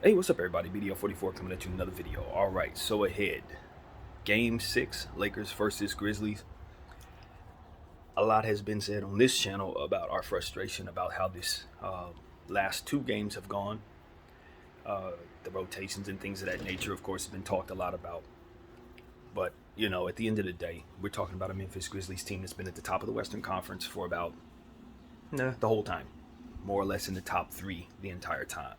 Hey, what's up, everybody? BDO44 coming at you with another video. All right, so ahead. Game 6, Lakers versus Grizzlies. A lot has been said on this channel about our frustration about how this last two games have gone. The rotations and things of that nature, of course, have been talked a lot about. But, at the end of the day, we're talking about a Memphis Grizzlies team that's been at the top of the Western Conference for about the whole time. More or less in the top three the entire time.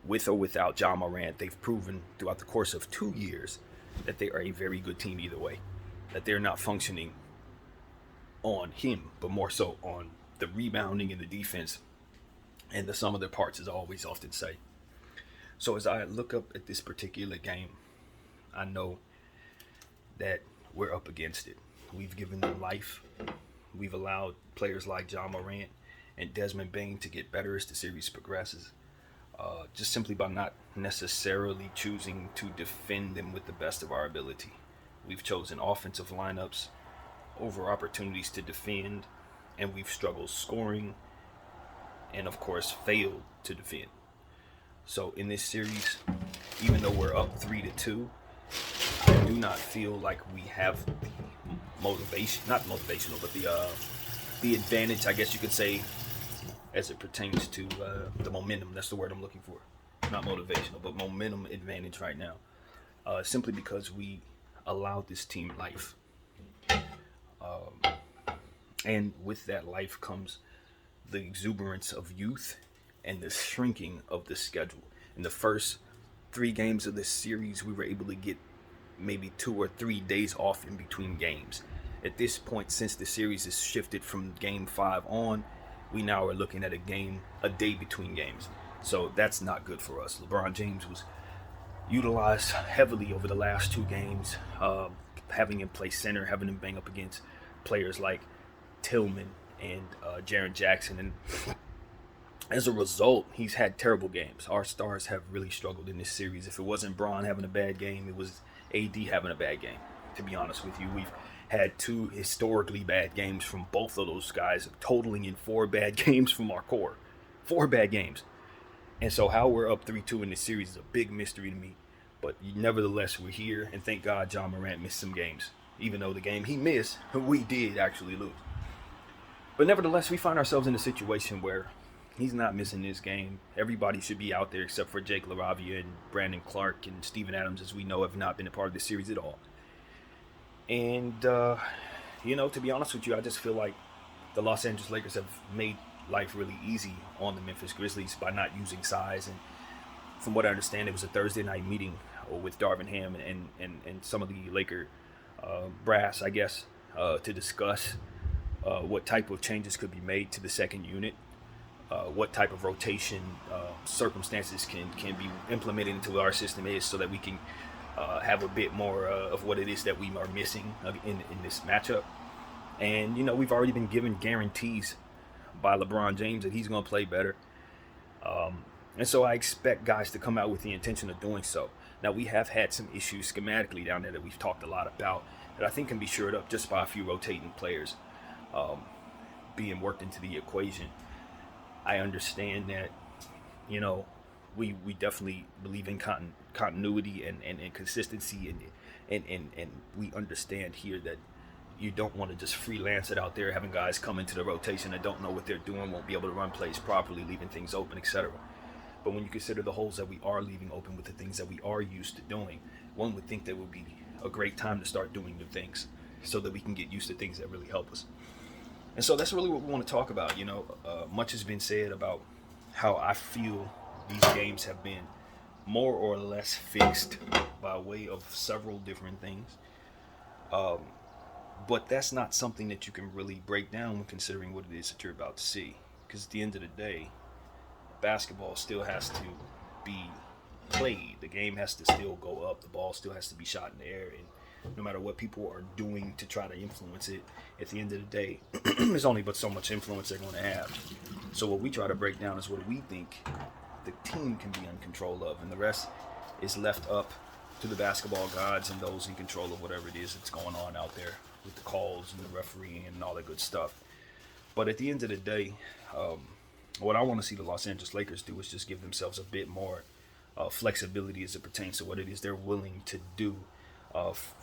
With or without Ja Morant, they've proven throughout the course of 2 years that they are a very good team either way. That they're not functioning on him, but more so on the rebounding and the defense and the sum of their parts, as I always often say. So as I look up at this particular game, I know that we're up against it. We've given them life. We've allowed players like Ja Morant and Desmond Bane to get better as the series progresses. Just simply by not necessarily choosing to defend them with the best of our ability. We've chosen offensive lineups over opportunities to defend, and we've struggled scoring and, of course, failed to defend. So in this series, even though we're up 3-2, I do not feel like we have the motivation, not motivational, but the advantage, I guess you could say, as it pertains to the momentum. That's the word I'm looking for. Not motivational, but momentum advantage right now. Simply because we allowed this team life. And with that life comes the exuberance of youth and the shrinking of the schedule. In the first 3 games of this series, we were able to get maybe 2 or 3 days off in between games. At this point, since the series has shifted from game 5 on, we now are looking at a day between games. So that's not good for us. LeBron James was utilized heavily over the last 2 games, having him play center, having him bang up against players like Tillman and Jaren Jackson. And as a result, he's had terrible games. Our stars have really struggled in this series. If it wasn't Bron having a bad game, it was AD having a bad game. To be honest with you, we've had 2 historically bad games from both of those guys, totaling in 4 bad games from our core. 4 bad games. And so how we're up 3-2 in this series is a big mystery to me. But nevertheless, we're here, and thank God Ja Morant missed some games. Even though the game he missed, we did actually lose. But nevertheless, we find ourselves in a situation where he's not missing this game. Everybody should be out there except for Jake LaRavia and Brandon Clark and Steven Adams, as we know, have not been a part of this series at all. And, to be honest with you, I just feel like the Los Angeles Lakers have made life really easy on the Memphis Grizzlies by not using size. And from what I understand, it was a Thursday night meeting with Darvin Ham and some of the Laker brass, I guess, to discuss what type of changes could be made to the second unit, what type of rotation circumstances can be implemented into our system is so that we can have a bit more of what it is that we are missing in this matchup. And, we've already been given guarantees by LeBron James that he's going to play better. And so I expect guys to come out with the intention of doing so. Now, we have had some issues schematically down there that we've talked a lot about that I think can be shored up just by a few rotating players being worked into the equation. I understand that, we definitely believe in continuity and consistency, and we understand here that you don't want to just freelance it out there, having guys come into the rotation that don't know what they're doing, won't be able to run plays properly, leaving things open, etc. But when you consider the holes that we are leaving open with the things that we are used to doing, one would think that would be a great time to start doing new things so that we can get used to things that really help us. And so that's really what we want to talk about. Much has been said about how I feel these games have been more or less fixed by way of several different things. But that's not something that you can really break down when considering what it is that you're about to see. Because at the end of the day, basketball still has to be played. The game has to still go up. The ball still has to be shot in the air. And no matter what people are doing to try to influence it, at the end of the day, there's only but so much influence they're going to have. So what we try to break down is what we think the team can be in control of. And the rest is left up to the basketball gods and those in control of whatever it is that's going on out there with the calls and the refereeing and all that good stuff. But at the end of the day, what I want to see the Los Angeles Lakers do is just give themselves a bit more flexibility as it pertains to what it is they're willing to do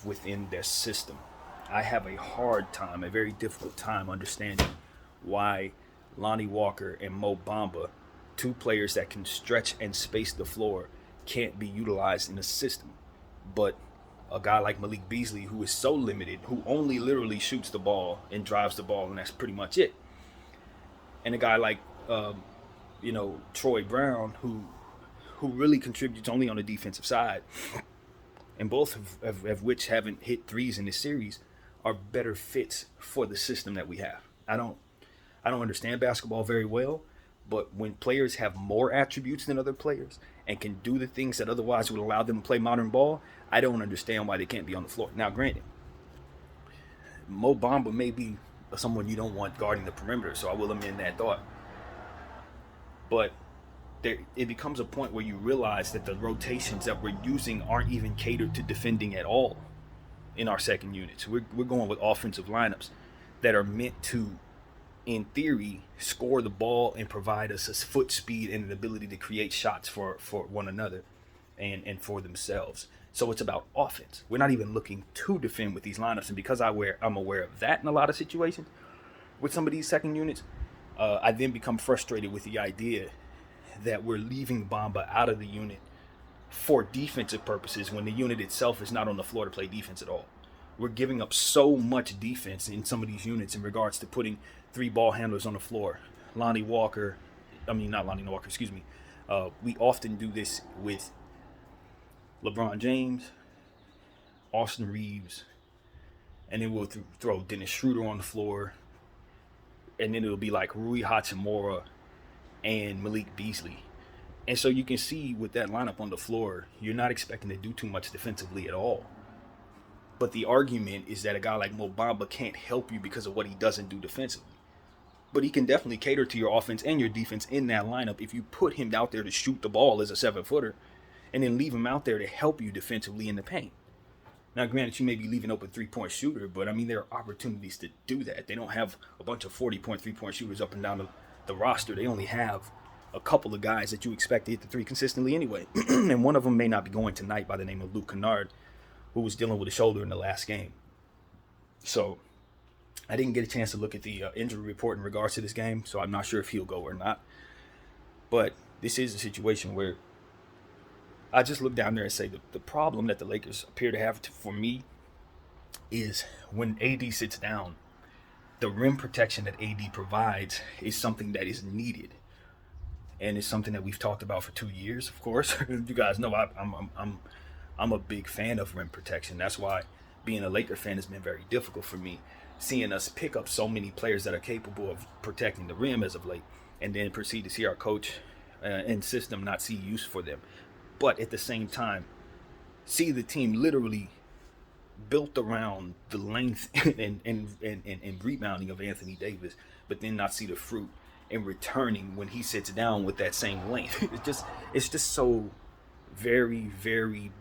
within their system. I have a hard time, a very difficult time understanding why Lonnie Walker and Mo Bamba, two players that can stretch and space the floor, can't be utilized in a system. But a guy like Malik Beasley, who is so limited, who only literally shoots the ball and drives the ball, and that's pretty much it. And a guy like, Troy Brown, who really contributes only on the defensive side, and both of which haven't hit threes in this series, are better fits for the system that we have. I don't understand basketball very well, but when players have more attributes than other players and can do the things that otherwise would allow them to play modern ball, I don't understand why they can't be on the floor. Now, granted, Mo Bamba may be someone you don't want guarding the perimeter, so I will amend that thought. But it becomes a point where you realize that the rotations that we're using aren't even catered to defending at all in our second units. We're going with offensive lineups that are meant to, in theory, score the ball and provide us a foot speed and an ability to create shots for one another and for themselves. So it's about offense. We're not even looking to defend with these lineups. And because I'm aware of that in a lot of situations with some of these second units, I then become frustrated with the idea that we're leaving Bamba out of the unit for defensive purposes when the unit itself is not on the floor to play defense at all. We're giving up so much defense in some of these units in regards to putting three ball handlers on the floor. Not Lonnie Walker, excuse me. We often do this with LeBron James, Austin Reeves, and then we'll throw Dennis Schroeder on the floor, and then it'll be like Rui Hachimura and Malik Beasley. And so you can see with that lineup on the floor, you're not expecting to do too much defensively at all. But the argument is that a guy like Mo Bamba can't help you because of what he doesn't do defensively. But he can definitely cater to your offense and your defense in that lineup if you put him out there to shoot the ball as a 7-footer and then leave him out there to help you defensively in the paint. Now, granted, you may be leaving open three-point shooter, but I mean, there are opportunities to do that. They don't have a bunch of 40-point three-point shooters up and down the roster. They only have a couple of guys that you expect to hit the three consistently anyway. And one of them may not be going tonight by the name of Luke Kennard, who was dealing with a shoulder in the last game. So I didn't get a chance to look at the injury report in regards to this game, so I'm not sure if he'll go or not. But this is a situation where I just look down there and say the problem that the Lakers appear to have for me is when AD sits down, the rim protection that AD provides is something that is needed. And it's something that we've talked about for 2 years, of course. You guys know I'm a big fan of rim protection. That's why being a Laker fan has been very difficult for me, seeing us pick up so many players that are capable of protecting the rim as of late, and then proceed to see our coach and system not see use for them. But at the same time, see the team literally built around the length and rebounding of Anthony Davis, but then not see the fruit in returning when he sits down with that same length. It's just so very, very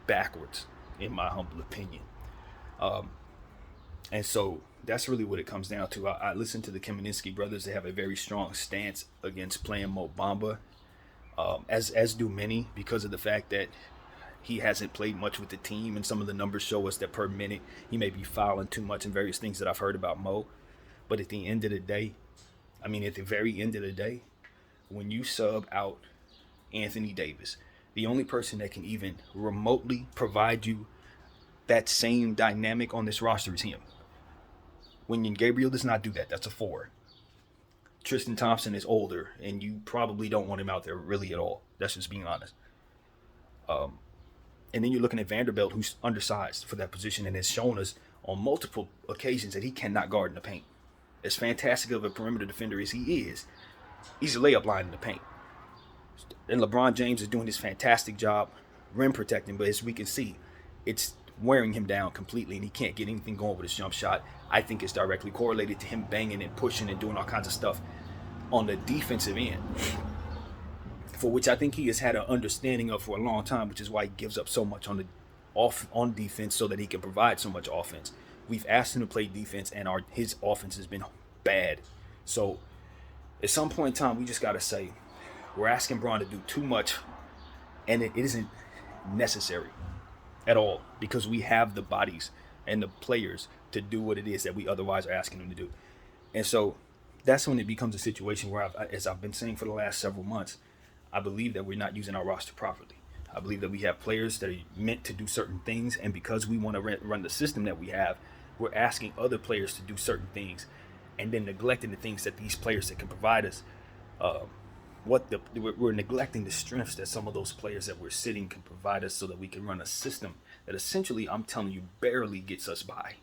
backwards, in my humble opinion. And so that's really what it comes down to. I listen to the Kaminsky brothers. They have a very strong stance against playing Mo Bamba, as do many, because of the fact that he hasn't played much with the team, and some of the numbers show us that per minute he may be fouling too much and various things that I've heard about Mo. But at the end of the day, at the very end of the day, when you sub out Anthony Davis, the only person that can even remotely provide you that same dynamic on this roster is him. Wenyen Gabriel does not do that. That's a 4. Tristan Thompson is older, and you probably don't want him out there really at all. That's just being honest. And then you're looking at Vanderbilt, who's undersized for that position and has shown us on multiple occasions that he cannot guard in the paint. As fantastic of a perimeter defender as he is, he's a layup line in the paint. And LeBron James is doing his fantastic job rim protecting, but as we can see, it's wearing him down completely, and he can't get anything going with his jump shot. I think it's directly correlated to him banging and pushing and doing all kinds of stuff on the defensive end, for which I think he has had an understanding of for a long time, which is why he gives up so much on defense so that he can provide so much offense. We've asked him to play defense, and his offense has been bad. So at some point in time, we just got to say, we're asking Bron to do too much And it isn't necessary at all because we have the bodies and the players to do what it is that we otherwise are asking them to do. And so that's when it becomes a situation where, as I've been saying for the last several months, I believe that we're not using our roster properly. I believe that we have players that are meant to do certain things, and because we want to run the system that we have, we're asking other players to do certain things, and then neglecting the things that these players that can provide us. We're neglecting the strengths that some of those players that we're sitting can provide us, so that we can run a system that essentially, I'm telling you, barely gets us by.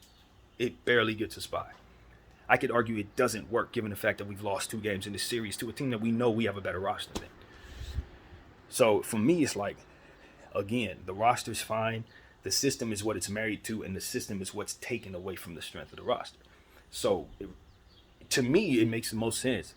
It barely gets us by. I could argue it doesn't work given the fact that we've lost 2 games in this series to a team that we know we have a better roster than. So for me, it's like, again, the roster's fine. The system is what it's married to, and the system is what's taken away from the strength of the roster. So to me, it makes the most sense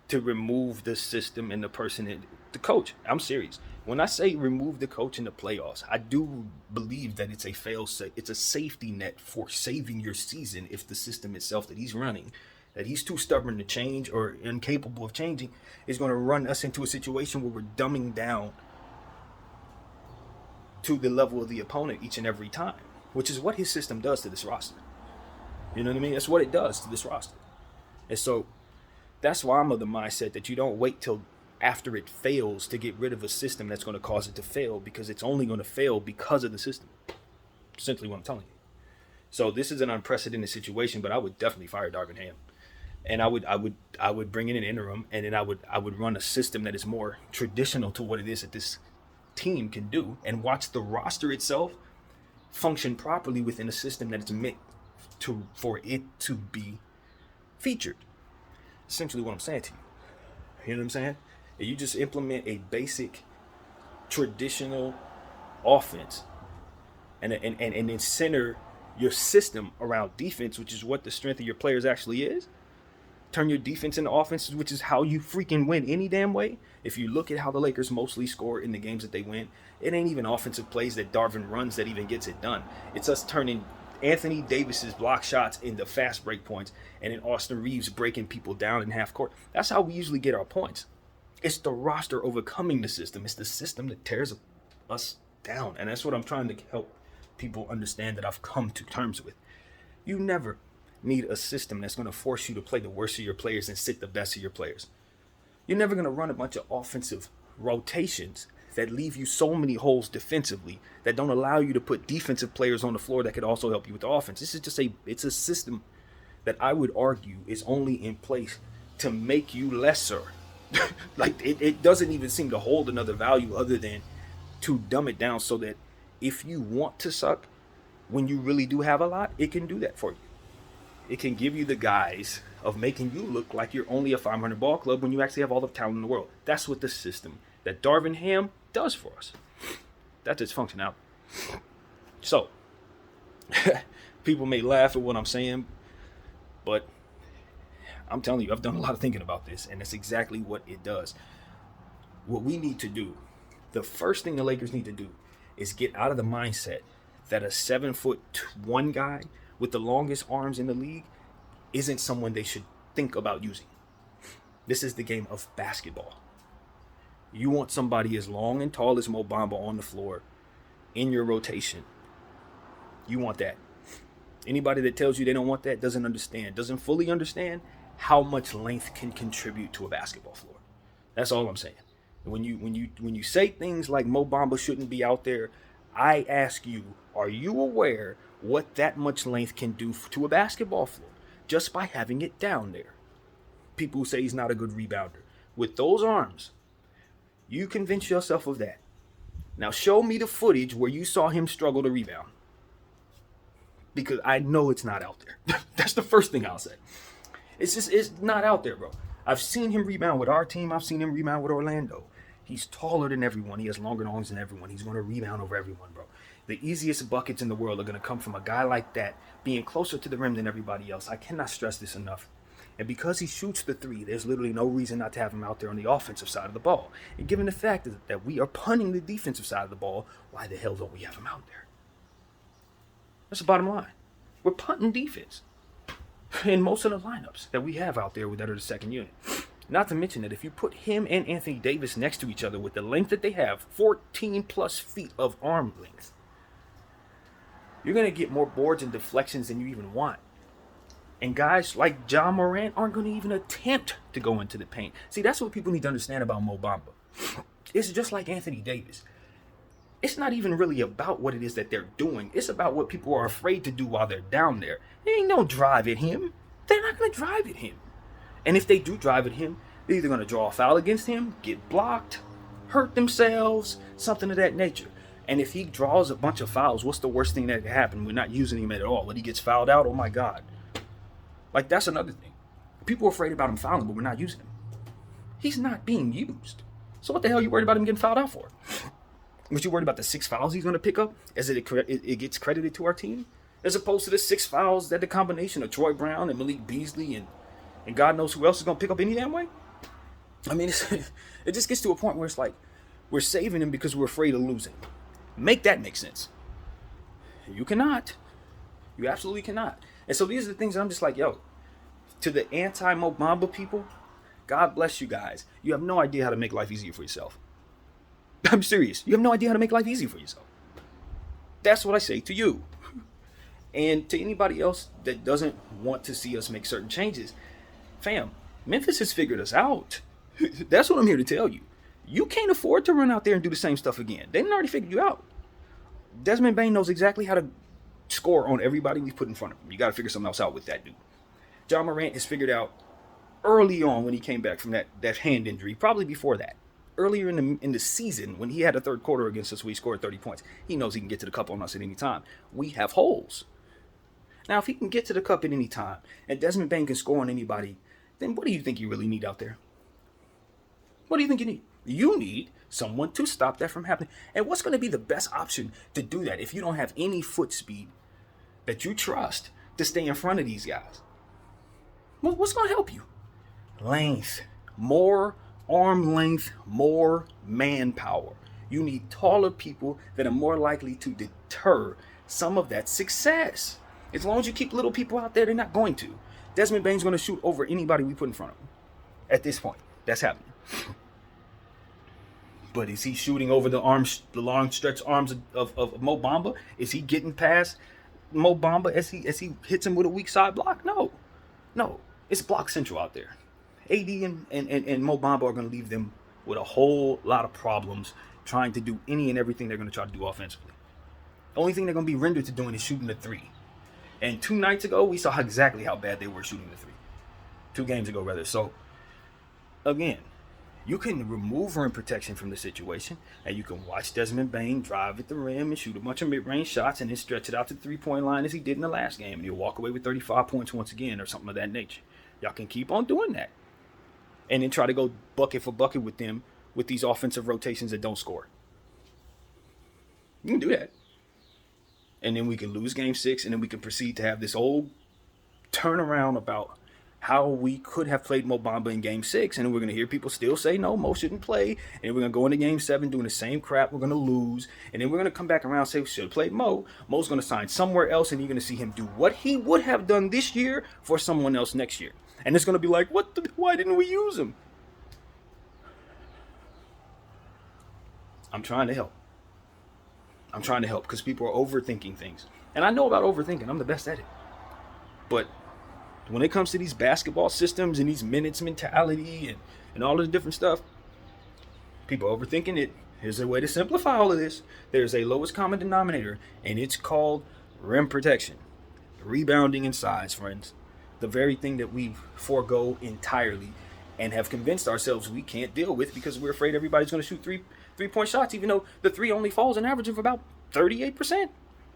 to remove the system and the person, the coach. I'm serious. When I say remove the coach in the playoffs, I do believe that it's a safety net for saving your season if the system itself that he's running, that he's too stubborn to change or incapable of changing, is going to run us into a situation where we're dumbing down to the level of the opponent each and every time, which is what his system does to this roster. You know what I mean? That's what it does to this roster. And so that's why I'm of the mindset that you don't wait till after it fails to get rid of a system that's going to cause it to fail, because it's only going to fail because of the system. Essentially what I'm telling you. So this is an unprecedented situation, but I would definitely fire Darvin Ham. And I would bring in an interim, and then I would run a system that is more traditional to what it is that this team can do, and watch the roster itself function properly within a system that is meant for it to be featured. Essentially what I'm saying to you. You know what I'm saying? If you just implement a basic traditional offense and then center your system around defense, which is what the strength of your players actually is. Turn your defense into offense, which is how you freaking win any damn way. If you look at how the Lakers mostly score in the games that they win, it ain't even offensive plays that Darvin runs that even gets it done. It's us turning Anthony Davis's block shots into fast break points, and then Austin Reeves breaking people down in half court. That's how we usually get our points. It's the roster overcoming the system. It's the system that tears us down. And that's what I'm trying to help people understand, that I've come to terms with. You never need a system that's going to force you to play the worst of your players and sit the best of your players. You're never going to run a bunch of offensive rotations that leave you so many holes defensively that don't allow you to put defensive players on the floor that could also help you with the offense. This is just it's a system that I would argue is only in place to make you lesser. Like it doesn't even seem to hold another value other than to dumb it down so that if you want to suck when you really do have a lot, it can do that for you. It can give you the guise of making you look like you're only a 500 ball club when you actually have all the talent in the world. That's what the system that Darvin Ham does for us. That's its functionality. So, people may laugh at what I'm saying, but I'm telling you, I've done a lot of thinking about this, and that's exactly what it does. What we need to do, the first thing the Lakers need to do, is get out of the mindset that a 7'1" guy with the longest arms in the league isn't someone they should think about using. This is the game of basketball. You want somebody as long and tall as Mo Bamba on the floor in your rotation. You want that. Anybody that tells you they don't want that doesn't fully understand how much length can contribute to a basketball floor. That's all I'm saying. When you say things like Mo Bamba shouldn't be out there, I ask you, are you aware what that much length can do to a basketball floor just by having it down there? People who say he's not a good rebounder. With those arms, you convince yourself of that. Now show me the footage where you saw him struggle to rebound. Because I know it's not out there. That's the first thing I'll say. It's not out there, bro. I've seen him rebound with our team. I've seen him rebound with Orlando. He's taller than everyone. He has longer arms than everyone. He's going to rebound over everyone, bro. The easiest buckets in the world are going to come from a guy like that being closer to the rim than everybody else. I cannot stress this enough. And because he shoots the three, there's literally no reason not to have him out there on the offensive side of the ball. And given the fact that we are punting the defensive side of the ball, why the hell don't we have him out there? That's the bottom line. We're punting defense in most of the lineups that we have out there that are the second unit. Not to mention that if you put him and Anthony Davis next to each other with the length that they have, 14 plus feet of arm length, you're going to get more boards and deflections than you even want. And guys like John Morant aren't going to even attempt to go into the paint. See, that's what people need to understand about Mo Bamba. It's just like Anthony Davis. It's not even really about what it is that they're doing. It's about what people are afraid to do while they're down there. They ain't no drive at him. They're not going to drive at him. And if they do drive at him, they're either going to draw a foul against him, get blocked, hurt themselves, something of that nature. And if he draws a bunch of fouls, what's the worst thing that could happen? We're not using him at all. When he gets fouled out, oh my God. Like, that's another thing. People are afraid about him fouling, but we're not using him. He's not being used. So what the hell are you worried about him getting fouled out for? Was you worried about the 6 fouls he's going to pick up as it gets credited to our team? As opposed to the 6 fouls that the combination of Troy Brown and Malik Beasley and God knows who else is going to pick up any damn way? I mean, it just gets to a point where it's like we're saving him because we're afraid of losing. Make that make sense. You cannot. You absolutely cannot. And so these are the things that I'm just like, yo, to the anti-Mo Bamba people, God bless you guys. You have no idea how to make life easier for yourself. I'm serious. You have no idea how to make life easy for yourself. That's what I say to you. And to anybody else that doesn't want to see us make certain changes, fam, Memphis has figured us out. That's what I'm here to tell you. You can't afford to run out there and do the same stuff again. They already figured you out. Desmond Bane knows exactly how to score on everybody we put in front of him. You got to figure something else out with that dude. John Morant has figured out early on when he came back from that hand injury, probably before that. Earlier in the season, when he had a third quarter against us where he scored 30 points, he knows he can get to the cup on us at any time. We have holes. Now, if he can get to the cup at any time, and Desmond Bane can score on anybody, then what do you think you really need out there? What do you think you need? You need someone to stop that from happening. And what's going to be the best option to do that if you don't have any foot speed that you trust to stay in front of these guys? Well, what's going to help you? Length. More arm length, more manpower. You need taller people that are more likely to deter some of that success. As long as you keep little people out there, they're not going to. Desmond Bane's going to shoot over anybody we put in front of him. At this point, that's happening. But is he shooting over the long stretch arms of Mo Bamba? Is he getting past Mo Bamba as he hits him with a weak side block? No. It's block central out there. AD and Mo Bamba are going to leave them with a whole lot of problems trying to do any and everything they're going to try to do offensively. The only thing they're going to be rendered to doing is shooting the 3. And 2 nights ago, we saw exactly how bad they were shooting the 3. 2 games ago, rather. So, again, you can remove rim protection from the situation, and you can watch Desmond Bane drive at the rim and shoot a bunch of mid-range shots and then stretch it out to the 3-point line as he did in the last game, and he'll walk away with 35 points once again or something of that nature. Y'all can keep on doing that. And then try to go bucket for bucket with them with these offensive rotations that don't score. You can do that. And then we can lose game 6, and then we can proceed to have this old turnaround about how we could have played Mo Bamba in game 6, and then we're going to hear people still say, no, Mo shouldn't play, and then we're going to go into game 7 doing the same crap, we're going to lose, and then we're going to come back around and say we should have played Mo. Mo's going to sign somewhere else, and you're going to see him do what he would have done this year for someone else next year. And it's going to be like, why didn't we use him? I'm trying to help. Because people are overthinking things. And I know about overthinking. I'm the best at it. But when it comes to these basketball systems and these minutes mentality and all this different stuff, people are overthinking it. Here's a way to simplify all of this. There's a lowest common denominator, and it's called rim protection. Rebounding and size, friends. The very thing that we forego entirely and have convinced ourselves we can't deal with because we're afraid everybody's going to shoot three-point shots, even though the 3 only falls an average of about 38%.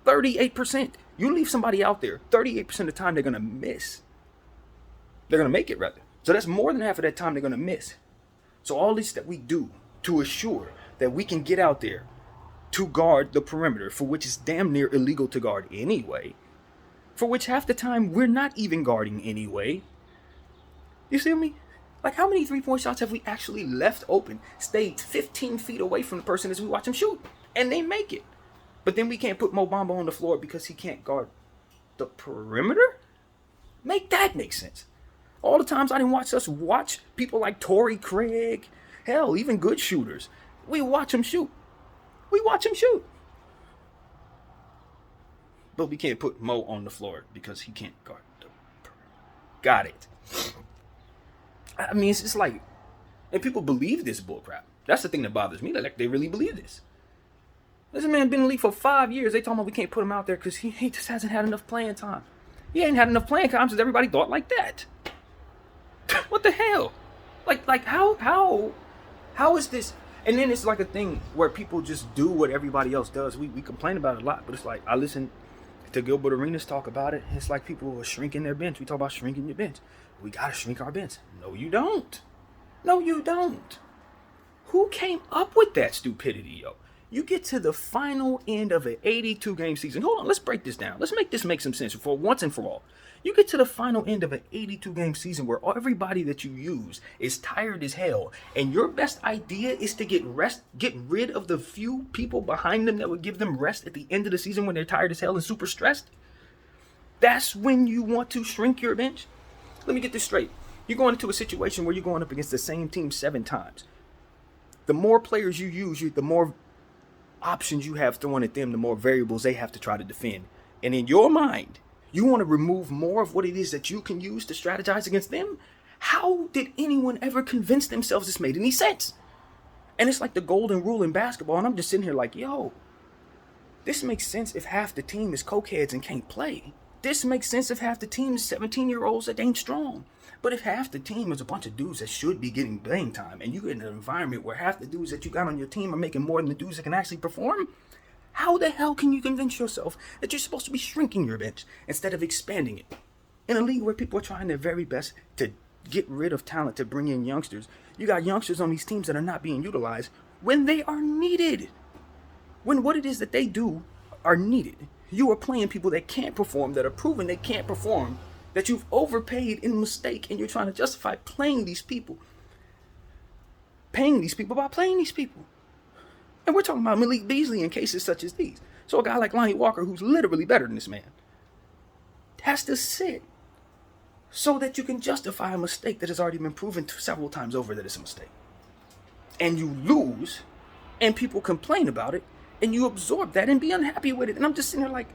38%. You leave somebody out there, 38% of the time they're going to miss. They're going to make it, rather. So that's more than half of that time they're going to miss. So all this that we do to assure that we can get out there to guard the perimeter, for which is damn near illegal to guard anyway, for which half the time we're not even guarding anyway. You see me? Like, how many 3-point shots have we actually left open, stayed 15 feet away from the person as we watch them shoot, and they make it? But then we can't put Mo Bamba on the floor because he can't guard the perimeter? Make that make sense. All the times I didn't watch people like Torrey Craig, hell, even good shooters. We watch them shoot. But we can't put Mo on the floor because he can't guard the perimeter. Got it. I mean, it's just like, and people believe this bullcrap. That's the thing that bothers me. Like, they really believe this. This man been in the league for 5 years. They talking about we can't put him out there because he just hasn't had enough playing time. He ain't had enough playing time since everybody thought like that. What the hell? Like how is this? And then it's like a thing where people just do what everybody else does. We complain about it a lot, but it's like I listen to Gilbert Arenas talk about it. It's like people are shrinking their bench. We talk about shrinking your bench. We gotta shrink our bench. No, you don't. No, you don't. Who came up with that stupidity, yo? You get to the final end of an 82-game season. Hold on, let's break this down. Let's make this make some sense for once and for all. You get to the final end of an 82-game season where everybody that you use is tired as hell, and your best idea is to get rid of the few people behind them that would give them rest at the end of the season when they're tired as hell and super stressed. That's when you want to shrink your bench? Let me get this straight. You're going into a situation where you're going up against the same team 7 times. The more players you use, the more options you have thrown at them, the more variables they have to try to defend. And in your mind, you want to remove more of what it is that you can use to strategize against them? How did anyone ever convince themselves this made any sense? And it's like the golden rule in basketball, and I'm just sitting here like, yo, this makes sense if half the team is cokeheads and can't play. This makes sense if half the team is 17-year-olds that ain't strong. But if half the team is a bunch of dudes that should be getting playing time, and you're in an environment where half the dudes that you got on your team are making more than the dudes that can actually perform, how the hell can you convince yourself that you're supposed to be shrinking your bench instead of expanding it? In a league where people are trying their very best to get rid of talent, to bring in youngsters, you got youngsters on these teams that are not being utilized when they are needed. When what it is that they do are needed. You are playing people that can't perform, that are proven they can't perform, that you've overpaid in mistake, and you're trying to justify paying these people by playing these people. And we're talking about Malik Beasley in cases such as these. So a guy like Lonnie Walker, who's literally better than this man, has to sit so that you can justify a mistake that has already been proven several times over that it's a mistake. And you lose, and people complain about it, and you absorb that and be unhappy with it. And I'm just sitting there like,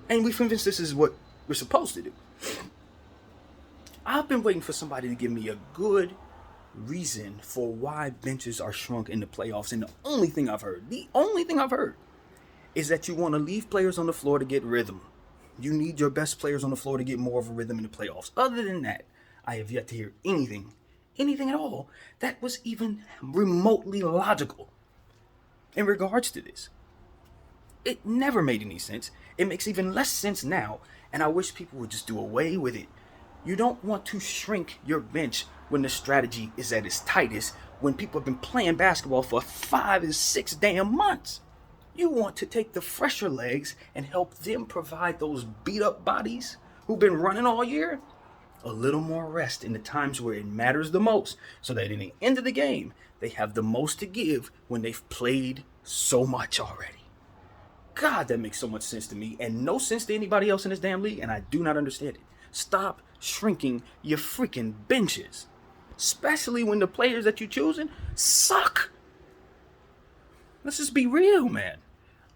and we're convinced this is what we're supposed to do. I've been waiting for somebody to give me a good reason for why benches are shrunk in the playoffs. And the only thing I've heard is that you want to leave players on the floor to get rhythm. You need your best players on the floor to get more of a rhythm in the playoffs. Other than that, I have yet to hear anything at all that was even remotely logical in regards to this. It never made any sense. It makes even less sense now, and I wish people would just do away with it. You don't want to shrink your bench when the strategy is at its tightest, when people have been playing basketball for 5 and 6 damn months. You want to take the fresher legs and help them provide those beat up bodies who've been running all year a little more rest in the times where it matters the most, so that in the end of the game, they have the most to give when they've played so much already. God, that makes so much sense to me, and no sense to anybody else in this damn league, and I do not understand it. Stop shrinking your freaking benches, especially when the players that you're choosing suck. Let's just be real, man.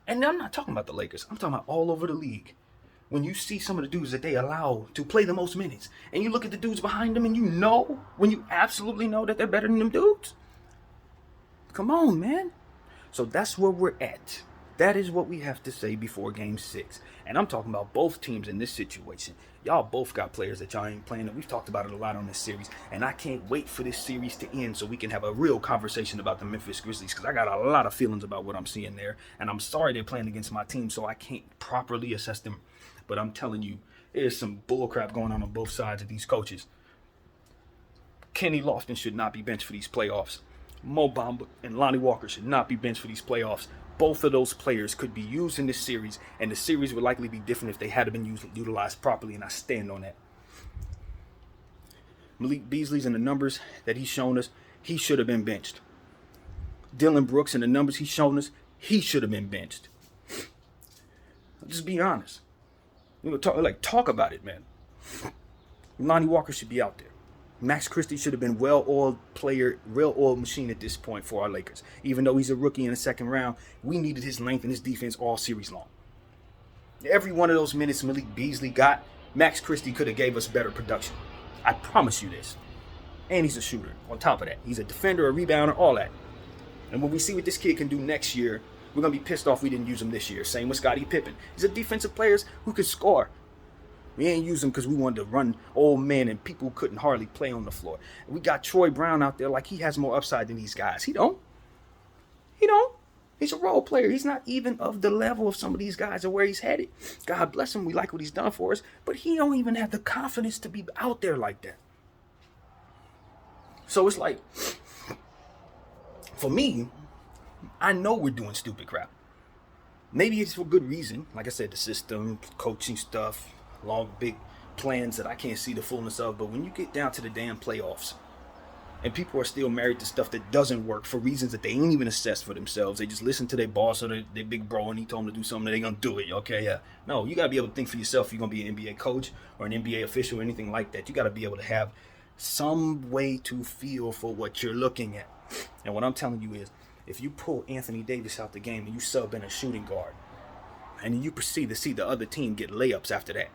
And I'm not talking about the Lakers. I'm talking about all over the league. When you see some of the dudes that they allow to play the most minutes, and you look at the dudes behind them, and when you absolutely know that they're better than them dudes. Come on, man. So that's where we're at. That is what we have to say before Game 6. And I'm talking about both teams in this situation. Y'all both got players that y'all ain't playing, and we've talked about it a lot on this series. And I can't wait for this series to end so we can have a real conversation about the Memphis Grizzlies, because I got a lot of feelings about what I'm seeing there. And I'm sorry they're playing against my team, so I can't properly assess them. But I'm telling you, there's some bullcrap going on both sides of these coaches. Kenny Lofton should not be benched for these playoffs. Mo Bamba and Lonnie Walker should not be benched for these playoffs. Both of those players could be used in this series, and the series would likely be different if they had been utilized properly, and I stand on that. Malik Beasley's in the numbers that he's shown us, he should have been benched. Dylan Brooks in the numbers he's shown us, he should have been benched. I'll just be honest. Talk about it, man. Lonnie Walker should be out there. Max Christie should have been well-oiled player, real-oiled machine at this point for our Lakers. Even though he's a rookie in the second round, we needed his length and his defense all series long. Every one of those minutes Malik Beasley got, Max Christie could have gave us better production. I promise you this. And he's a shooter on top of that. He's a defender, a rebounder, all that. And when we see what this kid can do next year, we're going to be pissed off we didn't use him this year. Same with Scottie Pippen. He's a defensive player who can score. We ain't use him because we wanted to run old men and people who couldn't hardly play on the floor. We got Troy Brown out there like he has more upside than these guys. He don't. He's a role player. He's not even of the level of some of these guys or where he's headed. God bless him. We like what he's done for us. But he don't even have the confidence to be out there like that. So it's like, for me, I know we're doing stupid crap. Maybe it's for good reason. Like I said, the system, coaching stuff, long, big plans that I can't see the fullness of. But when you get down to the damn playoffs, and people are still married to stuff that doesn't work for reasons that they ain't even assessed for themselves. They just listen to their boss or their big bro and he told them to do something and they're going to do it. Okay, yeah. No, you got to be able to think for yourself if you're going to be an NBA coach or an NBA official or anything like that. You got to be able to have some way to feel for what you're looking at. And what I'm telling you is, if you pull Anthony Davis out the game and you sub in a shooting guard and you proceed to see the other team get layups after that,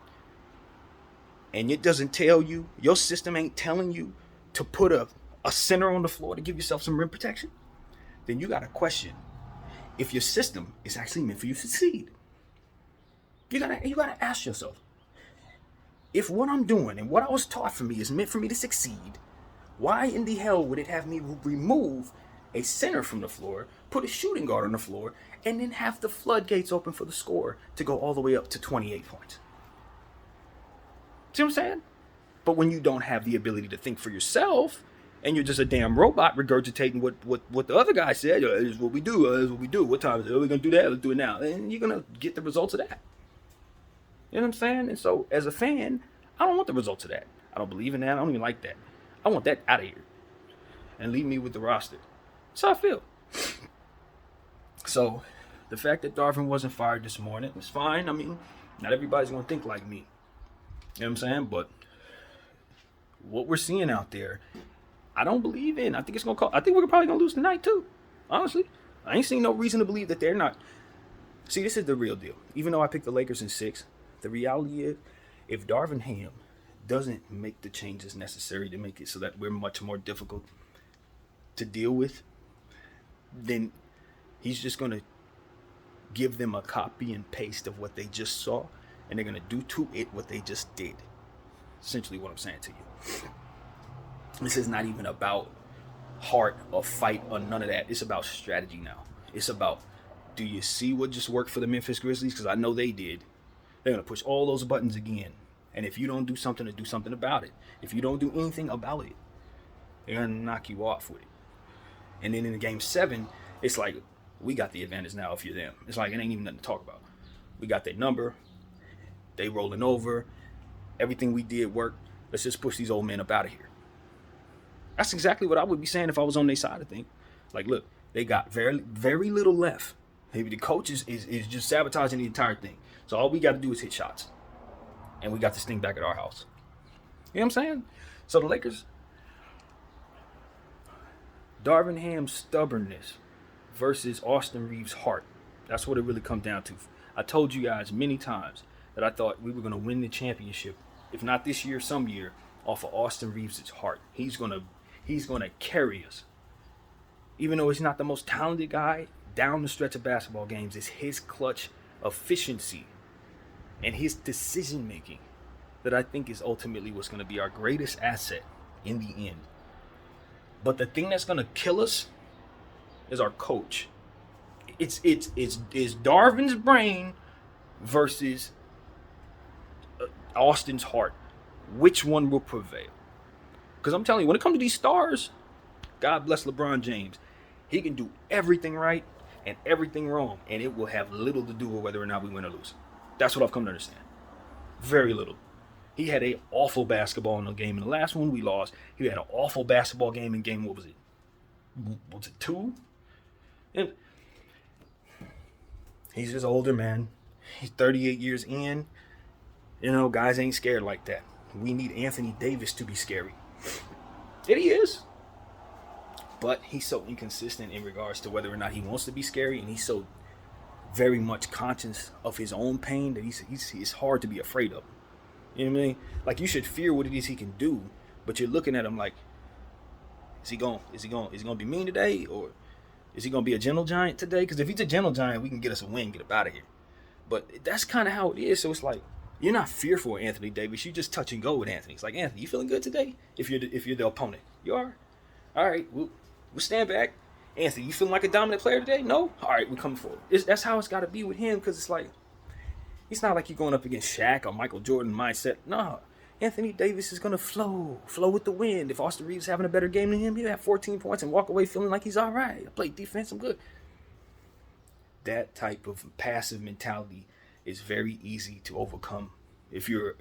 and it doesn't tell you, your system ain't telling you to put a center on the floor to give yourself some rim protection, then you got to question if your system is actually meant for you to succeed. You gotta ask yourself, if what I'm doing and what I was taught for me is meant for me to succeed, why in the hell would it have me remove a center from the floor, put a shooting guard on the floor, and then have the floodgates open for the score to go all the way up to 28 points? See what I'm saying? But when you don't have the ability to think for yourself, and you're just a damn robot regurgitating what the other guy said, this is what we do, this is what we do, what time is it, we're going to do that, let's do it now. And you're going to get the results of that. You know what I'm saying? And so, as a fan, I don't want the results of that. I don't believe in that. I don't even like that. I want that out of here. And leave me with the roster. That's how I feel. So, the fact that Darvin wasn't fired this morning was fine. I mean, not everybody's going to think like me. You know what I'm saying? But what we're seeing out there, I don't believe in. I think we're probably gonna lose tonight too. Honestly, I ain't seen no reason to believe that they're not. See, this is the real deal. Even though I picked the Lakers in 6, the reality is, if Darvin Ham doesn't make the changes necessary to make it so that we're much more difficult to deal with, then he's just gonna give them a copy and paste of what they just saw, and they're gonna do to it what they just did. Essentially, what I'm saying to you. This is not even about heart or fight or none of that. It's about strategy now. It's about, do you see what just worked for the Memphis Grizzlies? Because I know they did. They're going to push all those buttons again. And if you don't do something about it, if you don't do anything about it, they're going to knock you off with it. And then in the game 7, it's like, we got the advantage now if you're them. It's like, it ain't even nothing to talk about. We got their number. They rolling over. Everything we did worked. Let's just push these old men up out of here. That's exactly what I would be saying if I was on their side of things. Like, look, they got very, very little left. Maybe the coach is just sabotaging the entire thing. So all we got to do is hit shots. And we got this thing back at our house. You know what I'm saying? So the Lakers, Darvin Ham's stubbornness versus Austin Reeves' heart. That's what it really comes down to. I told you guys many times that I thought we were going to win the championship, if not this year, some year, off of Austin Reeves' heart. He's gonna carry us. Even though he's not the most talented guy, down the stretch of basketball games, it's his clutch efficiency and his decision making that I think is ultimately what's going to be our greatest asset in the end. But the thing that's going to kill us is our coach. It's Darvin's brain versus Austin's heart. Which one will prevail? Because I'm telling you, when it comes to these stars, God bless LeBron James, he can do everything right and everything wrong, and it will have little to do with whether or not we win or lose. That's what I've come to understand. Very little. He had an awful basketball in the game in the last one we lost. He had an awful basketball game in game, what was it? Was it 2? And he's older, man. He's 38 years in. You know, guys ain't scared like that. we need Anthony Davis to be scary. And he is. But he's so inconsistent in regards to whether or not he wants to be scary, and he's so very much conscious of his own pain that it's hard to be afraid of him. You know what I mean? Like, you should fear what it is he can do, but you're looking at him like, is he going to be mean today, or is he going to be a gentle giant today? Because if he's a gentle giant, we can get us a win, get up out of here. But that's kind of how it is. So it's like, you're not fearful of Anthony Davis. You just touch and go with Anthony. It's like, Anthony, you feeling good today? If you're the opponent, you are. All right, we'll stand back. Anthony, you feeling like a dominant player today? No? All right, we're coming forward. That's how it's got to be with him, because it's like, it's not like you're going up against Shaq or Michael Jordan mindset. No, Anthony Davis is going to flow with the wind. If Austin Reeves is having a better game than him, he'll have 14 points and walk away feeling like he's all right. I played defense, I'm good. That type of passive mentality is very easy to overcome if you're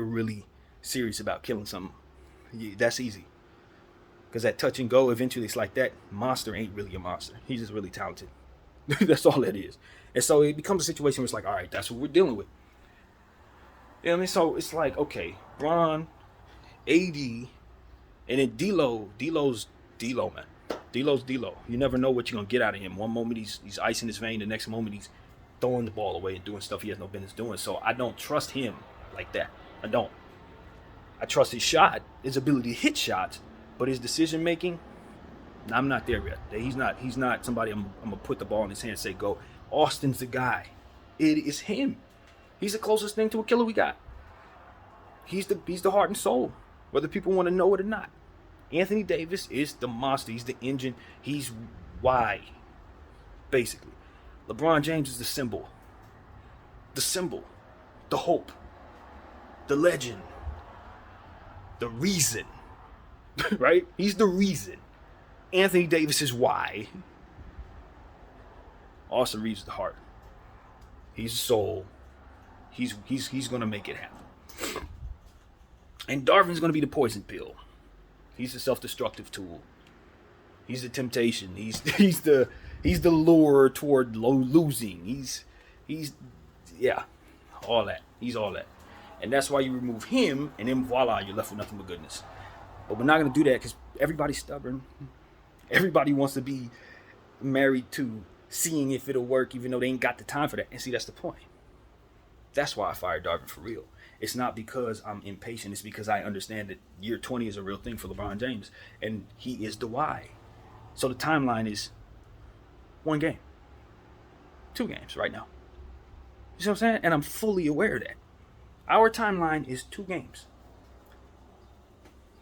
really serious about killing something. That's easy. Because that touch and go, eventually it's like that monster ain't really a monster. He's just really talented. That's all that is. And so it becomes a situation where it's like, all right, that's what we're dealing with. You know what I mean? So it's like, okay, Bron, AD, and then D'Lo's D'Lo, man. D'Lo's D'Lo. You never know what you're going to get out of him. One moment he's icing his vein. The next moment he's throwing the ball away and doing stuff he has no business doing. So I don't trust him like that. I don't. I trust his shot, his ability to hit shots, but his decision making, I'm not there yet. He's not somebody I'm gonna put the ball in his hand and say go. Austin's the guy. It is him. He's the closest thing to a killer we got. He's the heart and soul, whether people want to know it or not. Anthony Davis is the monster. He's the engine. He's why, basically. LeBron James is the symbol, the hope, the legend, the reason. Right? He's the reason. Anthony Davis is why. Austin Reeves is the heart. He's the soul. He's gonna make it happen. And Darvin's gonna be the poison pill. He's the self-destructive tool. He's the temptation. He's the lure toward losing. He's all that. He's all that. And that's why you remove him, and then voila, you're left with nothing but goodness. But we're not going to do that because everybody's stubborn. Everybody wants to be married to seeing if it'll work, even though they ain't got the time for that. And see, that's the point. That's why I fired Darvin for real. It's not because I'm impatient. It's because I understand that year 20 is a real thing for LeBron James. And he is the why. So the timeline is 1 game. 2 games right now. You see what I'm saying? And I'm fully aware of that. Our timeline is 2 games.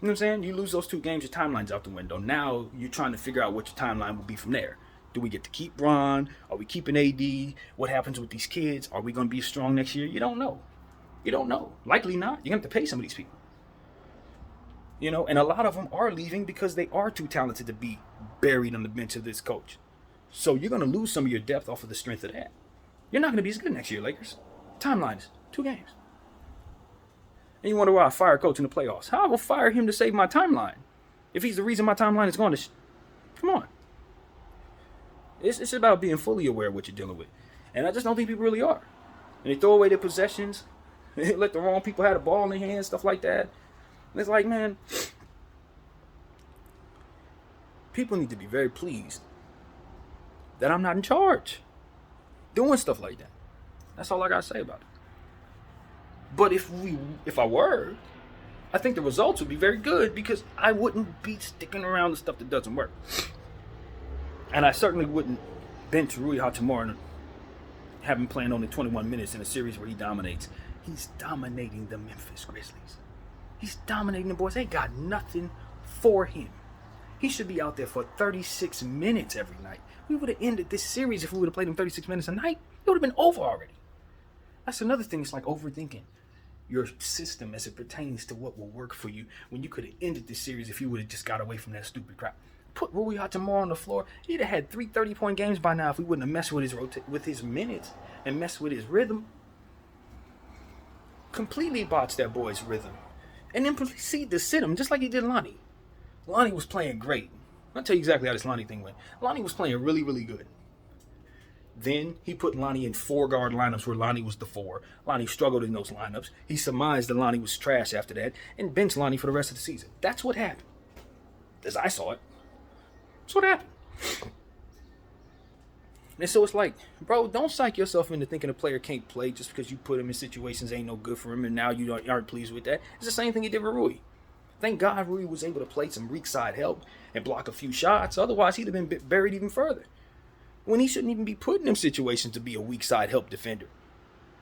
You know what I'm saying? You lose those 2 games, your timeline's out the window. Now you're trying to figure out what your timeline will be from there. Do we get to keep Bron? Are we keeping AD? What happens with these kids? Are we going to be strong next year? You don't know. You don't know. Likely not. You're going to have to pay some of these people. You know, and a lot of them are leaving because they are too talented to be buried on the bench of this coach. So you're going to lose some of your depth off of the strength of that. You're not going to be as good next year, Lakers. Timeline is 2 games. And you wonder why I fire a coach in the playoffs. How I will fire him to save my timeline if he's the reason my timeline is going to... Come on. It's about being fully aware of what you're dealing with. And I just don't think people really are. And they throw away their possessions. They let the wrong people have the ball in their hands, stuff like that. And it's like, man, people need to be very pleased that I'm not in charge doing stuff like that. That's all I got to say about it. But if I were, I think the results would be very good because I wouldn't be sticking around the stuff that doesn't work. And I certainly wouldn't bench Rui Hachimura and have him playing only 21 minutes in a series where he dominates. He's dominating the Memphis Grizzlies. He's dominating the boys. They got nothing for him. He should be out there for 36 minutes every night. We would have ended this series if we would have played him 36 minutes a night. It would have been over already. That's another thing. It's like overthinking your system as it pertains to what will work for you when you could have ended this series if you would have just got away from that stupid crap. Put Rui Hachimura on the floor. He'd have had 3 30-point games by now if we wouldn't have messed with his minutes and messed with his rhythm. Completely botched that boy's rhythm. And then proceed to sit him just like he did Lonnie. Lonnie was playing great. I'll tell you exactly how this Lonnie thing went. Lonnie was playing really, really good. Then he put Lonnie in 4-guard lineups where Lonnie was the 4. Lonnie struggled in those lineups. He surmised that Lonnie was trash after that and benched Lonnie for the rest of the season. That's what happened. As I saw it. That's what happened. And so it's like, bro, don't psych yourself into thinking a player can't play just because you put him in situations ain't no good for him and now you aren't pleased with that. It's the same thing he did with Rui. Thank God Rui was able to play some weak side help and block a few shots. Otherwise, he'd have been buried even further. When he shouldn't even be put in them situations to be a weak side help defender.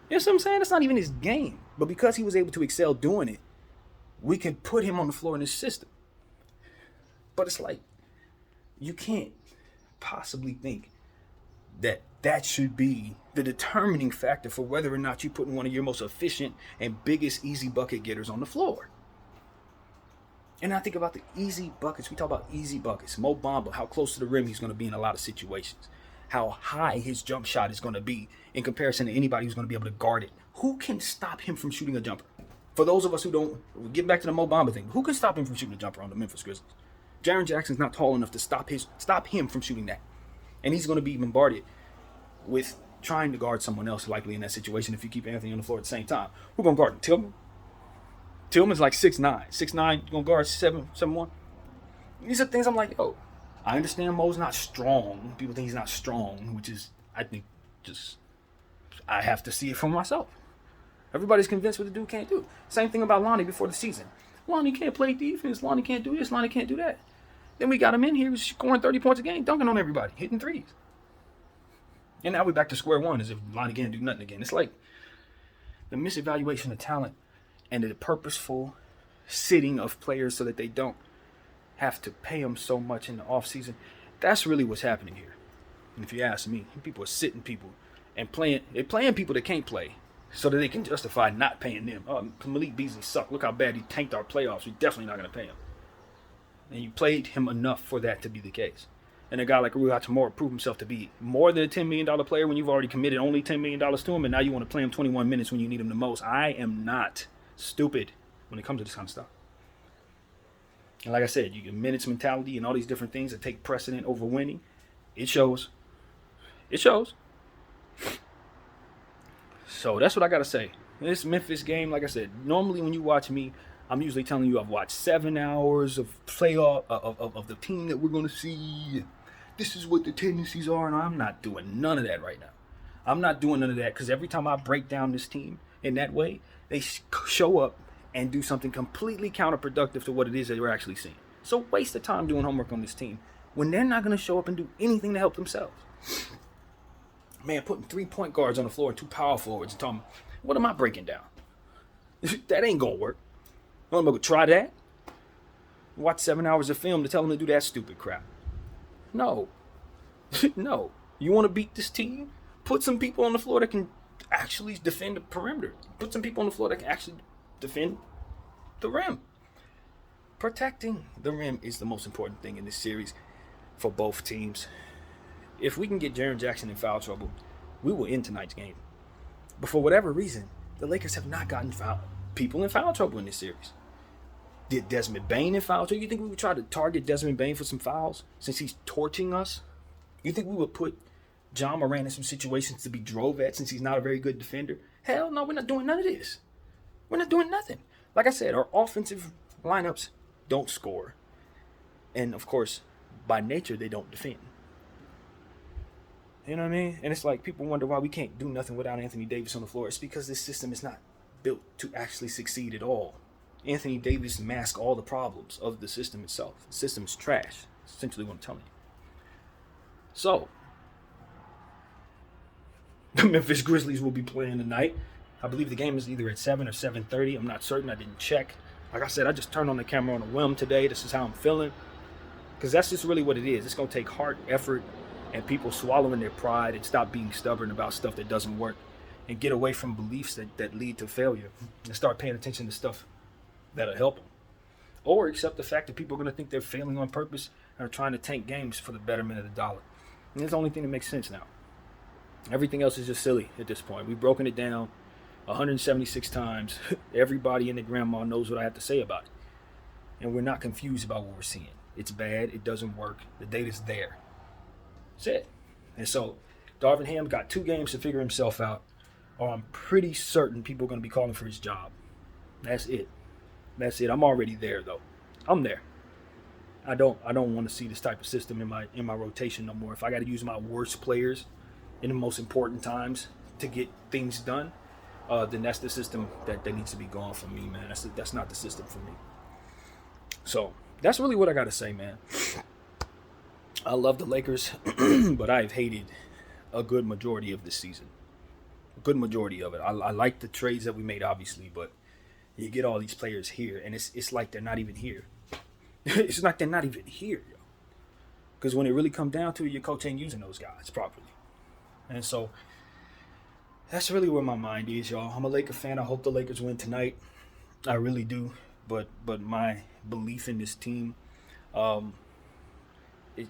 You know what I'm saying? That's not even his game. But because he was able to excel doing it, we can put him on the floor in this system. But it's like, you can't possibly think that should be the determining factor for whether or not you put one of your most efficient and biggest easy bucket getters on the floor. And I think about the easy buckets. We talk about easy buckets. Mo Bamba, how close to the rim he's going to be in a lot of situations. How high his jump shot is going to be in comparison to anybody who's going to be able to guard it. Who can stop him from shooting a jumper? For those of us who don't, get back to the Mo Bamba thing. Who can stop him from shooting a jumper on the Memphis Grizzlies? Jaren Jackson's not tall enough to stop him from shooting that. And he's going to be bombarded with trying to guard someone else likely in that situation if you keep Anthony on the floor at the same time. Who's going to guard him? Tillman? Tillman's like 6'9". 6'9", going to guard 7'1". These are things I'm like, yo, I understand Mo's not strong. People think he's not strong, which is, I think, just, I have to see it for myself. Everybody's convinced what the dude can't do. Same thing about Lonnie before the season. Lonnie can't play defense. Lonnie can't do this. Lonnie can't do that. Then we got him in here. He was scoring 30 points a game, dunking on everybody, hitting threes. And now we're back to square one as if Lonnie can't do nothing again. It's like the misevaluation of talent and the purposeful sitting of players so that they don't have to pay them so much in the offseason. That's really what's happening here. And if you ask me, people are sitting people and playing people that can't play so that they can justify not paying them. Oh, Malik Beasley sucked. Look how bad he tanked our playoffs. We're definitely not going to pay him. And you played him enough for that to be the case. And a guy like Rui Hachimura proved himself to be more than a $10 million player when you've already committed only $10 million to him, and now you want to play him 21 minutes when you need him the most. I am not stupid when it comes to this kind of stuff. And like I said, you get minutes mentality and all these different things that take precedent over winning. It shows. It shows. So that's what I got to say. This Memphis game, like I said, normally when you watch me, I'm usually telling you I've watched 7 hours of playoff of the team that we're going to see. This is what the tendencies are, and I'm not doing none of that right now. I'm not doing none of that because every time I break down this team in that way, they show up and do something completely counterproductive to what it is that we're actually seeing. So waste the time doing homework on this team when they're not going to show up and do anything to help themselves. Man, putting 3 point guards on the floor and 2 power forwards and telling them, what am I breaking down? That ain't going to work. I'm going to try that? Watch 7 hours of film to tell them to do that stupid crap. No. No. You want to beat this team? Put some people on the floor that can actually defend the perimeter. Put some people on the floor that can actually defend the rim. Protecting the rim is the most important thing in this series for both teams. If we can get Jaren Jackson in foul trouble, we will end tonight's game. But for whatever reason, the Lakers have not gotten people in foul trouble in this series. Did Desmond Bane in foul trouble? You think we would try to target Desmond Bane for some fouls since he's torching us? You think we would put John Moran in some situations to be drove at since he's not a very good defender? Hell no, we're not doing none of this. We're not doing nothing. Like I said, our offensive lineups don't score. And of course, by nature, they don't defend. You know what I mean? And it's like people wonder why we can't do nothing without Anthony Davis on the floor. It's because this system is not built to actually succeed at all. Anthony Davis masks all the problems of the system itself. The system is trash, essentially what I'm telling you. So, the Memphis Grizzlies will be playing tonight. I believe the game is either at 7 or 7:30. I'm not certain. I didn't check. Like I said, I just turned on the camera on a whim today. This is how I'm feeling. Because that's just really what it is. It's going to take heart, effort, and people swallowing their pride and stop being stubborn about stuff that doesn't work and get away from beliefs that lead to failure and start paying attention to stuff that'll help them. Or accept the fact that people are going to think they're failing on purpose and are trying to tank games for the betterment of the dollar. And that's the only thing that makes sense now. Everything else is just silly at this point. We've broken it down 176 times. Everybody and their grandma knows what I have to say about it. And we're not confused about what we're seeing. It's bad. It doesn't work. The data's there. That's it. And so Darvin Ham got 2 games to figure himself out, or I'm pretty certain people are going to be calling for his job. That's it. That's it. I'm already there, though. I'm there. I don't want to see this type of system in my rotation no more. If I got to use my worst players in the most important times to get things done, then that's the system that needs to be gone for me, man. That's not the system for me. So that's really what I got to say, man. I love the Lakers, but I've hated a good majority of this season. A good majority of it. I like the trades that we made, obviously, but you get all these players here, and it's like they're not even here. It's like they're not even here, yo. Because when it really comes down to it, your coach ain't using those guys properly. And so that's really where my mind is, y'all. I'm a Laker fan. I hope the Lakers win tonight. I really do. But my belief in this team,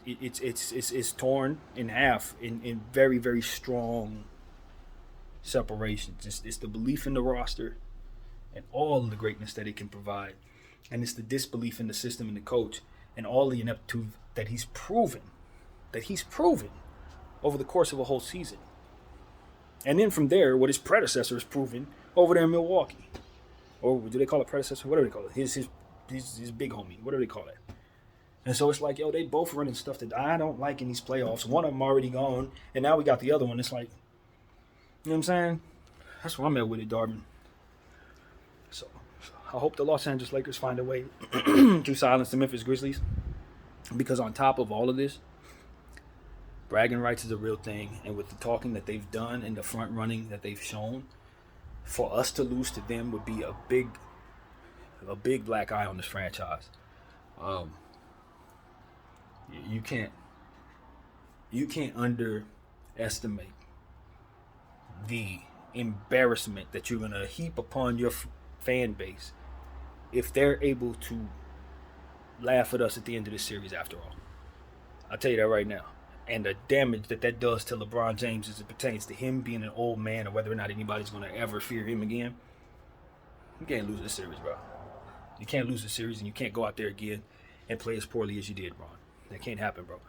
it's torn in half in very, very strong separations. It's the belief in the roster and all of the greatness that it can provide. And it's the disbelief in the system and the coach and all the ineptitude that he's proven over the course of a whole season. And then from there, what his predecessor has proven over there in Milwaukee. Or do they call it predecessor? Whatever they call it. His big homie. Whatever they call it. And so it's like, yo, they both running stuff that I don't like in these playoffs. One of them already gone, and now we got the other one. It's like, you know what I'm saying? That's where I'm at with it, Darvin. So I hope the Los Angeles Lakers find a way to silence the Memphis Grizzlies. Because on top of all of this, bragging rights is a real thing. And with the talking that they've done and the front running that they've shown, for us to lose to them would be a big black eye on this franchise. You can't underestimate the embarrassment that you're gonna heap upon your fan base if they're able to laugh at us at the end of this series. After all, I'll tell you that right now. And the damage that does to LeBron James as it pertains to him being an old man, or whether or not anybody's going to ever fear him again. You can't lose this series, bro. You can't lose the series, and you can't go out there again and play as poorly as you did, Ron. That can't happen, bro.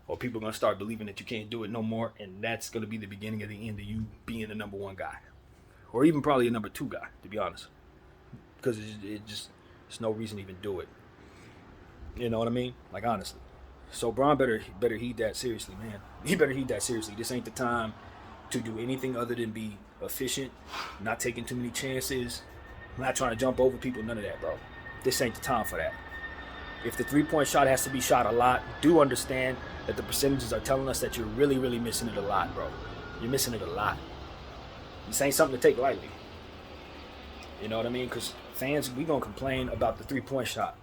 Or people are going to start believing that you can't do it no more, and that's going to be the beginning of the end of you being the number 1 guy. Or even probably a number 2 guy, to be honest. Because there's no reason to even do it. You know what I mean? Like, honestly. So Bron better heed that seriously, man. He better heed that seriously. This ain't the time to do anything other than be efficient, not taking too many chances, not trying to jump over people, none of that, bro. This ain't the time for that. If the 3-point shot has to be shot a lot, do understand that the percentages are telling us that you're really, really missing it a lot, bro. You're missing it a lot. This ain't something to take lightly. You know what I mean? Because fans, we going to complain about the 3-point shot.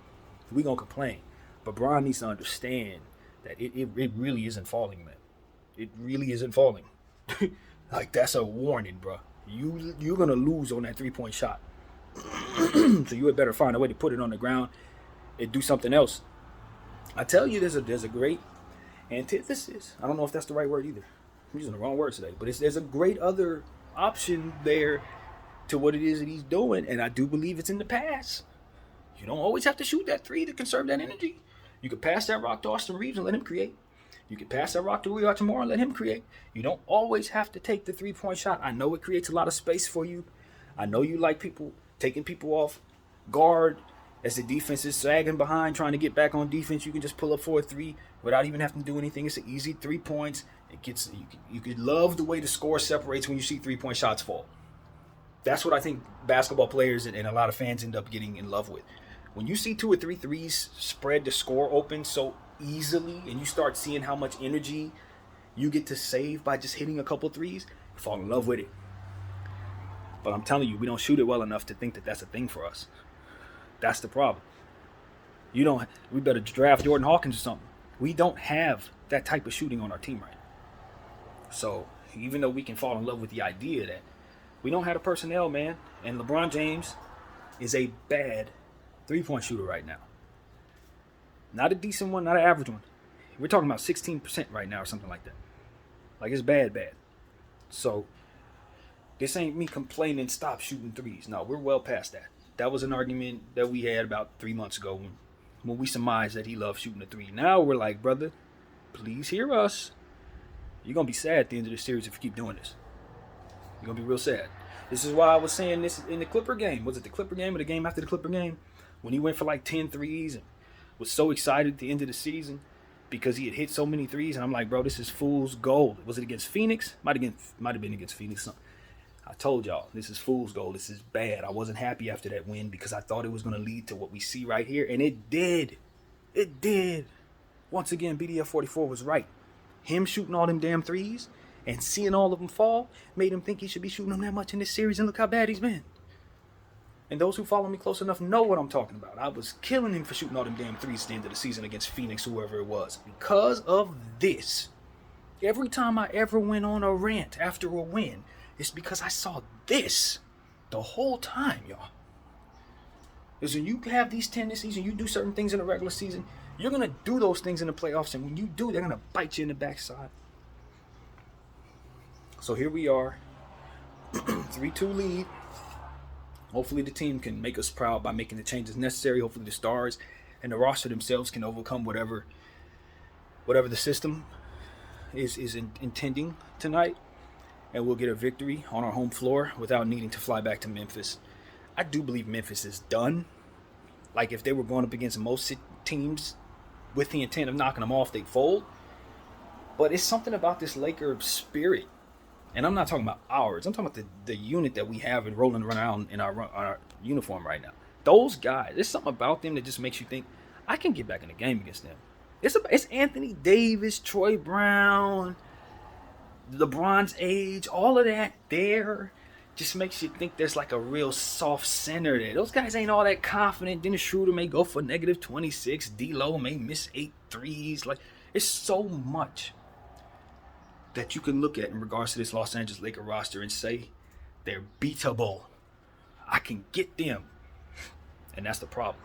We going to complain. But Bron needs to understand that it really isn't falling, man. It really isn't falling. Like, that's a warning, bro. You're going to lose on that 3-point shot. So you had better find a way to put it on the ground and do something else. I tell you, there's a great antithesis. I don't know if that's the right word either. I'm using the wrong words today. But there's a great other option there to what it is that he's doing. And I do believe it's in the pass. You don't always have to shoot that 3 to conserve that energy. You can pass that rock to Austin Reeves and let him create. You can pass that rock to Rui Hachimura and let him create. You don't always have to take the 3-point shot. I know it creates a lot of space for you. I know you like people taking people off guard as the defense is sagging behind, trying to get back on defense. You can just pull up for a 3 without even having to do anything. It's an easy 3 points. You could love the way the score separates when you see 3-point shots fall. That's what I think basketball players and a lot of fans end up getting in love with. When you see 2 or 3 threes spread the score open so easily, and you start seeing how much energy you get to save by just hitting a couple threes, you fall in love with it. But I'm telling you, we don't shoot it well enough to think that that's a thing for us. That's the problem. We better draft Jordan Hawkins or something. We don't have that type of shooting on our team right now. So even though we can fall in love with the idea that we don't have the personnel, man, and LeBron James is a bad 3-point shooter right now. Not a decent one, not an average one. We're talking about 16% right now or something like that. Like, it's bad. So this ain't me complaining, stop shooting threes. No, we're well past that. That was an argument that we had about 3 months ago when we surmised that he loved shooting a 3. Now we're like, brother, please hear us. You're going to be sad at the end of the series if you keep doing this. You're going to be real sad. This is why I was saying this in the Clipper game. Was it the Clipper game or the game after the Clipper game? When he went for like 10 threes and was so excited at the end of the season because he had hit so many threes. And I'm like, bro, this is fool's gold. Was it against Phoenix? Might have been against Phoenix. I told y'all, this is fool's gold. This is bad. I wasn't happy after that win because I thought it was going to lead to what we see right here. And it did. It did. Once again, BDF 44 was right. Him shooting all them damn threes and seeing all of them fall made him think he should be shooting them that much in this series, and look how bad he's been. And those who follow me close enough know what I'm talking about. I was killing him for shooting all them damn threes at the end of the season against Phoenix, whoever it was. Because of this, every time I ever went on a rant after a win, it's because I saw this the whole time, y'all. Because when you have these tendencies and you do certain things in the regular season, you're going to do those things in the playoffs. And when you do, they're going to bite you in the backside. So here we are, 3-2 lead. Hopefully the team can make us proud by making the changes necessary. Hopefully the stars and the roster themselves can overcome whatever the system is intending tonight. And we'll get a victory on our home floor without needing to fly back to Memphis. I do believe Memphis is done. Like if they were going up against most teams with the intent of knocking them off, they'd fold. But it's something about this Laker spirit. And I'm not talking about ours. I'm talking about the unit that we have and rolling around in our uniform right now. Those guys, there's something about them that just makes you think, I can get back in the game against them. It's Anthony Davis, Troy Brown, LeBron's age, all of that there just makes you think there's like a real soft center there. Those guys ain't all that confident. Dennis Schroeder may go for negative 26. D-Lo may miss 8 threes. Like, it's so much that you can look at in regards to this Los Angeles Lakers roster and say they're beatable. I can get them. And that's the problem.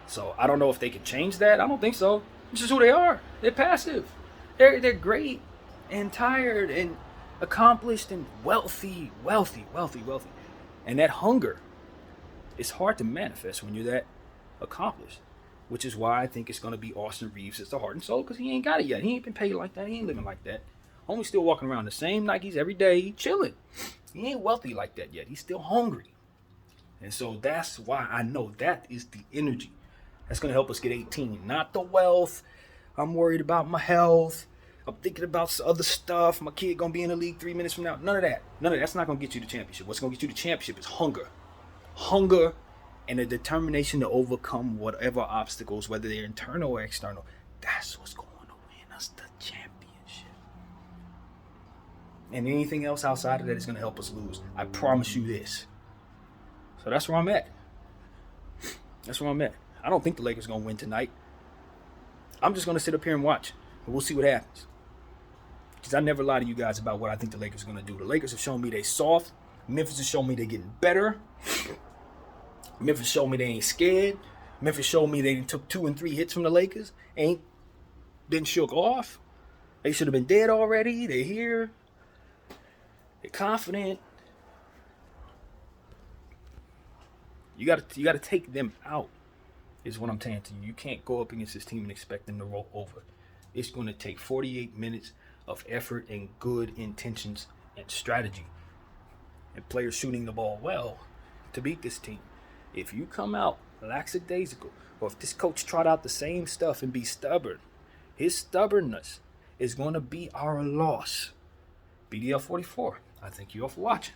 So I don't know if they can change that. I don't think so. This is who they are. They're passive. They're great and tired and accomplished and wealthy. And that hunger is hard to manifest when you're that accomplished. Which is why I think it's going to be Austin Reeves as the heart and soul, because he ain't got it yet. He ain't been paid like that. He ain't living like that. Homie's still walking around the same Nikes every day. He chilling. He ain't wealthy like that yet. He's still hungry. And so that's why I know that is the energy that's going to help us get 18. Not the wealth. I'm worried about my health. I'm thinking about other stuff. My kid going to be in the league 3 minutes from now. None of that. That's not going to get you the championship. What's going to get you the championship is hunger. Hunger and a determination to overcome whatever obstacles, whether they're internal or external. That's what's going to win us the championship. And anything else outside of that is going to help us lose. I promise you this. So that's where I'm at. I don't think the Lakers are going to win tonight. I'm just going to sit up here and watch. And we'll see what happens. Because I never lie to you guys about what I think the Lakers are going to do. The Lakers have shown me they soft. Memphis has shown me they're getting better. Memphis showed me they ain't scared. Memphis showed me they took 2 and 3 hits from the Lakers. Didn't shook off. They should have been dead already. They're here. They're confident. You gotta take them out, is what I'm saying to you. You can't go up against this team and expect them to roll over. It's going to take 48 minutes of effort and good intentions and strategy. And players shooting the ball well to beat this team. If you come out lackadaisical, or if this coach trot out the same stuff and be stubborn, his stubbornness is going to be our loss. BDL 44, I thank you all for watching.